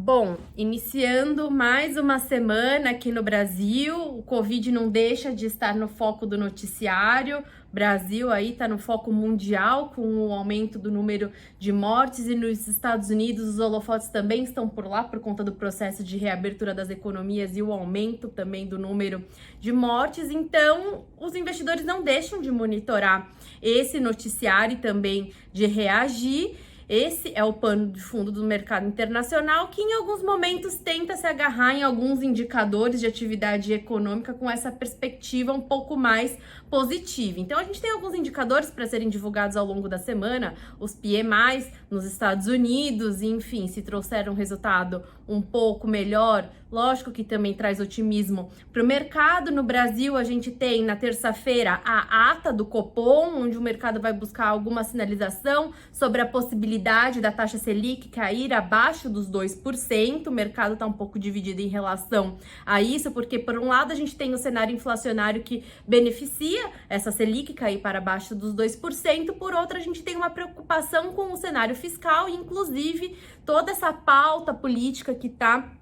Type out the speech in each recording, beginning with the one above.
Bom, iniciando mais uma semana aqui no Brasil, o Covid não deixa de estar no foco do noticiário. Brasil aí está no foco mundial com o aumento do número de mortes, e nos Estados Unidos os holofotes também estão por lá por conta do processo de reabertura das economias e o aumento também do número de mortes. Então, os investidores não deixam de monitorar esse noticiário e também de reagir. Esse é o pano de fundo do mercado internacional, que em alguns momentos tenta se agarrar em alguns indicadores de atividade econômica com essa perspectiva um pouco mais positiva. Então, a gente tem alguns indicadores para serem divulgados ao longo da semana, os PMIs nos Estados Unidos, enfim, se trouxeram um resultado um pouco melhor, lógico que também traz otimismo para o mercado. No Brasil, a gente tem na terça-feira a ata do Copom, onde o mercado vai buscar alguma sinalização sobre a possibilidade da taxa Selic cair abaixo dos 2%. O mercado está um pouco dividido em relação a isso, porque por um lado a gente tem o cenário inflacionário que beneficia essa Selic cair para abaixo dos 2%, por outro a gente tem uma preocupação com o cenário fiscal e inclusive toda essa pauta política que está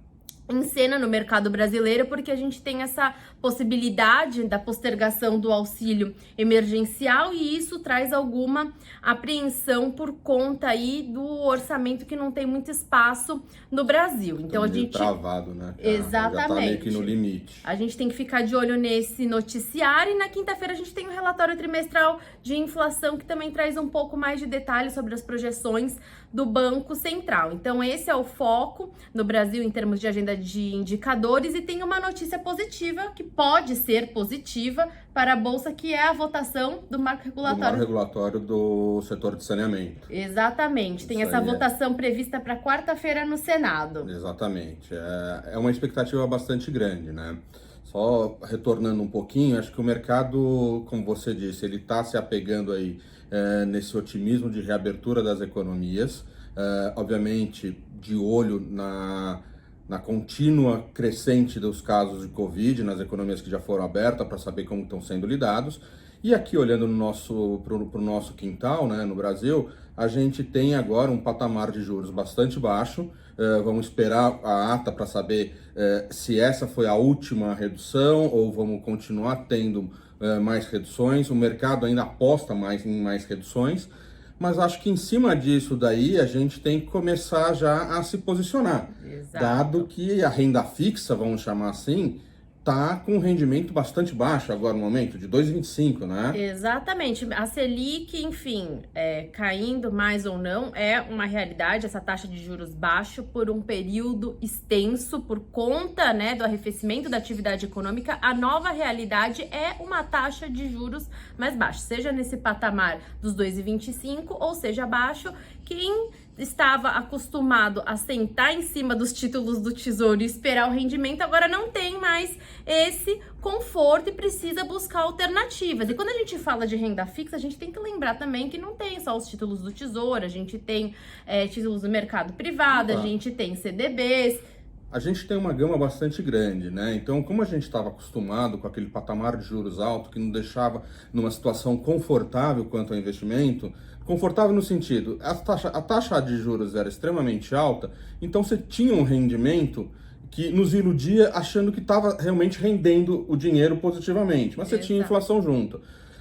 em cena no mercado brasileiro, porque a gente tem essa possibilidade da postergação do auxílio emergencial e isso traz alguma apreensão por conta aí do orçamento que não tem muito espaço no Brasil. Então a gente travado, né? Exatamente. Já tá meio que no limite. A gente tem que ficar de olho nesse noticiário e na quinta-feira a gente tem o relatório trimestral de inflação que também traz um pouco mais de detalhes sobre as projeções do Banco Central. Então esse é o foco no Brasil em termos de agenda de indicadores, e tem uma notícia positiva, que pode ser positiva para a Bolsa, que é a votação do marco regulatório. Do marco regulatório do setor de saneamento. Exatamente, tem essa votação prevista para quarta-feira no Senado. Exatamente, é uma expectativa bastante grande, né? Só retornando um pouquinho, acho que o mercado, como você disse, ele está se apegando aí nesse otimismo de reabertura das economias, obviamente de olho na contínua crescente dos casos de Covid nas economias que já foram abertas, para saber como estão sendo lidados. E aqui, olhando para o nosso quintal, né, no Brasil, a gente tem agora um patamar de juros bastante baixo. Vamos esperar a ata para saber se essa foi a última redução ou vamos continuar tendo mais reduções. O mercado ainda aposta em mais reduções, mas acho que em cima disso daí a gente tem que começar já a se posicionar. Exato. Dado que a renda fixa, vamos chamar assim, tá com um rendimento bastante baixo agora no momento, de 2,25, né? Exatamente. A Selic, enfim, caindo mais ou não, é uma realidade, essa taxa de juros baixo por um período extenso, por conta, né, do arrefecimento da atividade econômica. A nova realidade é uma taxa de juros mais baixa, seja nesse patamar dos 2,25 ou seja abaixo. Quem estava acostumado a sentar em cima dos títulos do Tesouro e esperar o rendimento, agora não tem mais esse conforto e precisa buscar alternativas. E quando a gente fala de renda fixa, a gente tem que lembrar também que não tem só os títulos do Tesouro, a gente tem títulos do mercado privado, a gente tem CDBs. A gente tem uma gama bastante grande, né? Então, como a gente estava acostumado com aquele patamar de juros alto que nos deixava numa situação confortável quanto ao investimento, confortável no sentido, a taxa de juros era extremamente alta, então você tinha um rendimento que nos iludia achando que estava realmente rendendo o dinheiro positivamente, mas você tinha inflação junto.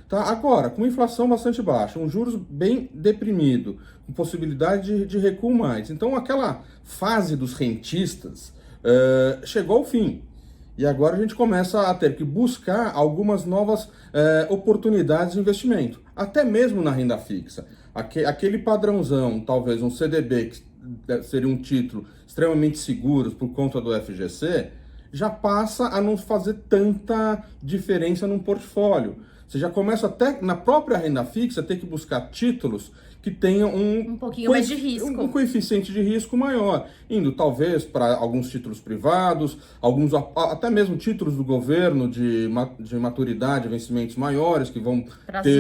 Tá? Agora, com inflação bastante baixa, um juros bem deprimido, com possibilidade de recuo mais. Então, aquela fase dos rentistas chegou ao fim. E agora a gente começa a ter que buscar algumas novas oportunidades de investimento, até mesmo na renda fixa. Aquele padrãozão, talvez um CDB, que seria um título extremamente seguro por conta do FGC, já passa a não fazer tanta diferença num portfólio. Você já começa até na própria renda fixa a ter que buscar títulos que tenham um pouquinho mais de risco, um coeficiente de risco maior, indo talvez para alguns títulos privados, alguns até mesmo títulos do governo de maturidade, vencimentos maiores, que vão ter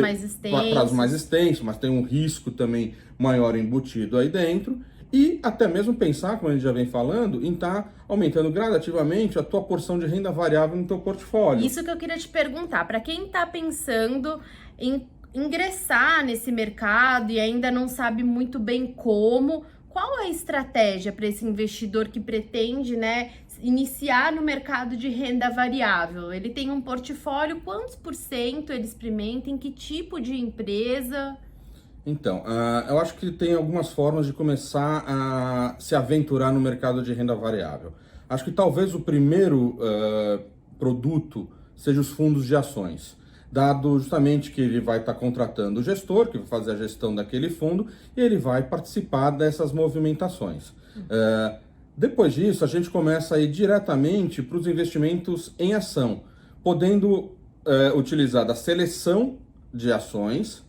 prazos mais extensos, mas tem um risco também maior embutido aí dentro. E até mesmo pensar, como a gente já vem falando, em estar aumentando gradativamente a tua porção de renda variável no teu portfólio. Isso que eu queria te perguntar, para quem está pensando em ingressar nesse mercado e ainda não sabe muito bem como, qual é a estratégia para esse investidor que pretende, né, iniciar no mercado de renda variável? Ele tem um portfólio, quantos por cento ele experimenta, em que tipo de empresa? Então, eu acho que tem algumas formas de começar a se aventurar no mercado de renda variável. Acho que talvez o primeiro produto seja os fundos de ações, dado justamente que ele vai estar contratando o gestor, que vai fazer a gestão daquele fundo, e ele vai participar dessas movimentações. Depois disso, a gente começa a ir diretamente para os investimentos em ação, podendo utilizar da seleção de ações,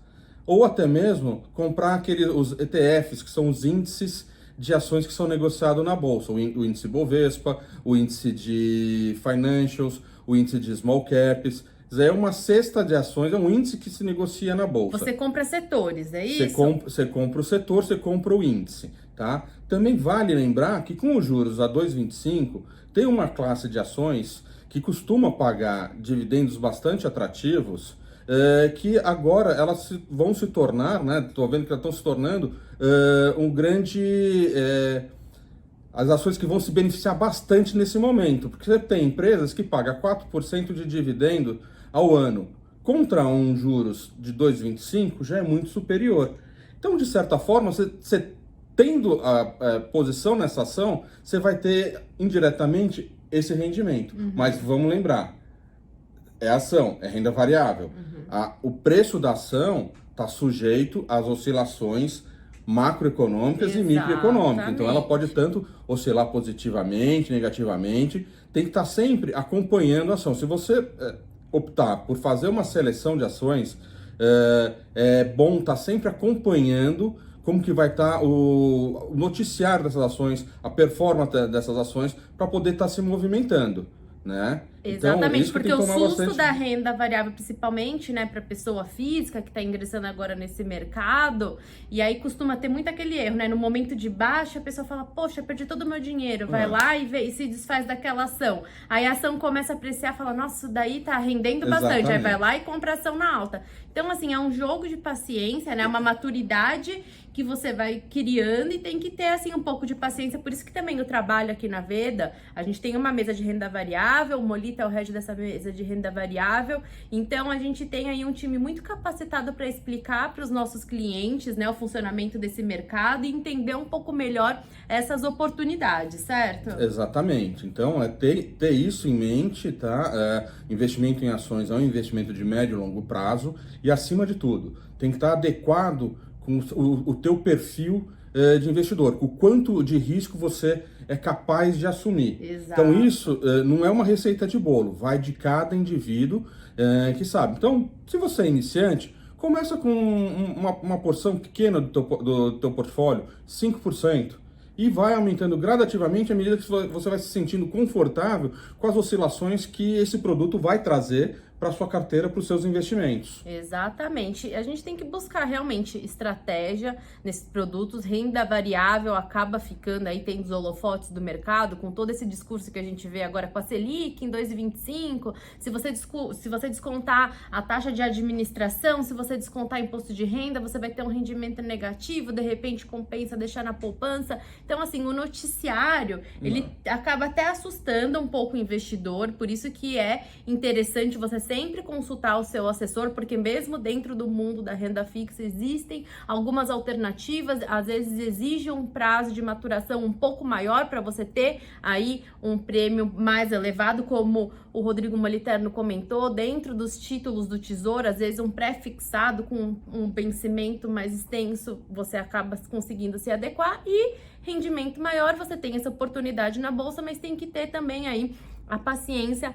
ou até mesmo comprar os ETFs, que são os índices de ações que são negociados na bolsa, o índice Bovespa, o índice de financials, o índice de small caps. É uma cesta de ações, é um índice que se negocia na bolsa. Você compra setores, é isso? Você compra o setor, você compra o índice, tá? Também vale lembrar que com os juros a 2,25, tem uma classe de ações que costuma pagar dividendos bastante atrativos, que agora elas vão se tornar, né? Estou vendo que elas estão se tornando um grande... as ações que vão se beneficiar bastante nesse momento, porque você tem empresas que pagam 4% de dividendo ao ano, contra um juros de 2,25 já é muito superior. Então, de certa forma, você tendo a posição nessa ação, você vai ter indiretamente esse rendimento. Mas vamos lembrar, é ação, é renda variável. O preço da ação está sujeito às oscilações macroeconômicas e microeconômicas. Então, ela pode tanto oscilar positivamente, negativamente. Tem que estar sempre acompanhando a ação. Se você optar por fazer uma seleção de ações, é bom estar sempre acompanhando como que vai estar o noticiário dessas ações, a performance dessas ações, para poder estar se movimentando, né? Exatamente, então, porque o susto da renda variável, principalmente, né, para pessoa física que está ingressando agora nesse mercado, e aí costuma ter muito aquele erro, né? No momento de baixa, a pessoa fala, poxa, perdi todo o meu dinheiro, vai lá e se desfaz daquela ação. Aí a ação começa a apreciar, fala, nossa, isso daí tá rendendo bastante. Aí vai lá e compra a ação na alta. Então, assim, é um jogo de paciência, né? Uma maturidade que você vai criando e tem que ter, assim, um pouco de paciência. Por isso que também o trabalho aqui na Veda, a gente tem uma mesa de renda variável, o Molita é o head dessa mesa de renda variável. Então, a gente tem aí um time muito capacitado para explicar para os nossos clientes, né, o funcionamento desse mercado e entender um pouco melhor essas oportunidades, certo? Exatamente. Então, ter isso em mente, tá? Investimento em ações é um investimento de médio e longo prazo e, acima de tudo, tem que estar adequado com o teu perfil de investidor, o quanto de risco você é capaz de assumir. Exato. Então isso não é uma receita de bolo, vai de cada indivíduo que sabe. Então, se você é iniciante, começa com uma porção pequena do teu portfólio, 5%, e vai aumentando gradativamente à medida que você vai se sentindo confortável com as oscilações que esse produto vai trazer para sua carteira, para os seus investimentos. Exatamente. A gente tem que buscar realmente estratégia nesses produtos. Renda variável acaba ficando aí, tem os holofotes do mercado, com todo esse discurso que a gente vê agora com a Selic em 2,25. Se você descontar a taxa de administração, se você descontar imposto de renda, você vai ter um rendimento negativo, de repente compensa deixar na poupança. Então, assim, o noticiário, ele acaba até assustando um pouco o investidor, por isso que é interessante você sempre consultar o seu assessor, porque mesmo dentro do mundo da renda fixa existem algumas alternativas, às vezes exige um prazo de maturação um pouco maior para você ter aí um prêmio mais elevado, como o Rodrigo Moliterno comentou, dentro dos títulos do Tesouro, às vezes um pré-fixado com um vencimento mais extenso, você acaba conseguindo se adequar, e rendimento maior, você tem essa oportunidade na bolsa, mas tem que ter também aí a paciência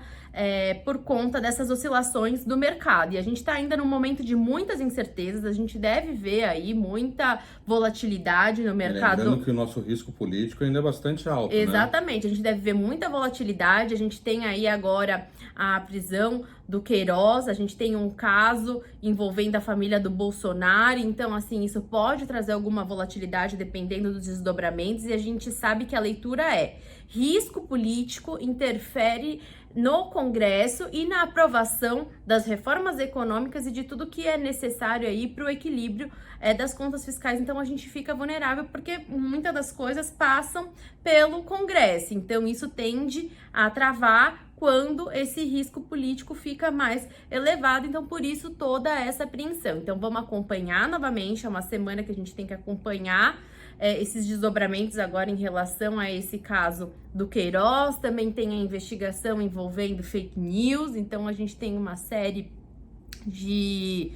por conta dessas oscilações do mercado. E a gente está ainda num momento de muitas incertezas, a gente deve ver aí muita volatilidade no mercado. Lembrando que o nosso risco político ainda é bastante alto, exatamente, né? A gente deve ver muita volatilidade, a gente tem aí agora a prisão do Queiroz, a gente tem um caso envolvendo a família do Bolsonaro, então, assim, isso pode trazer alguma volatilidade dependendo dos desdobramentos, e a gente sabe que a leitura é: risco político interfere no Congresso e na aprovação das reformas econômicas e de tudo que é necessário aí para o equilíbrio das contas fiscais. Então a gente fica vulnerável porque muitas das coisas passam pelo Congresso. Então isso tende a travar quando esse risco político fica mais elevado. Então por isso toda essa apreensão. Então vamos acompanhar novamente, é uma semana que a gente tem que acompanhar esses desdobramentos agora em relação a esse caso do Queiroz. Também tem a investigação envolvendo fake news, então a gente tem uma série de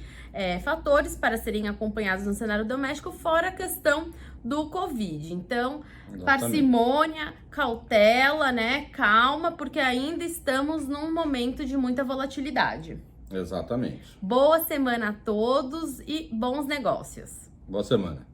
fatores para serem acompanhados no cenário doméstico, fora a questão do Covid. Então, parcimônia, cautela, né? Calma, porque ainda estamos num momento de muita volatilidade. Exatamente. Boa semana a todos e bons negócios. Boa semana.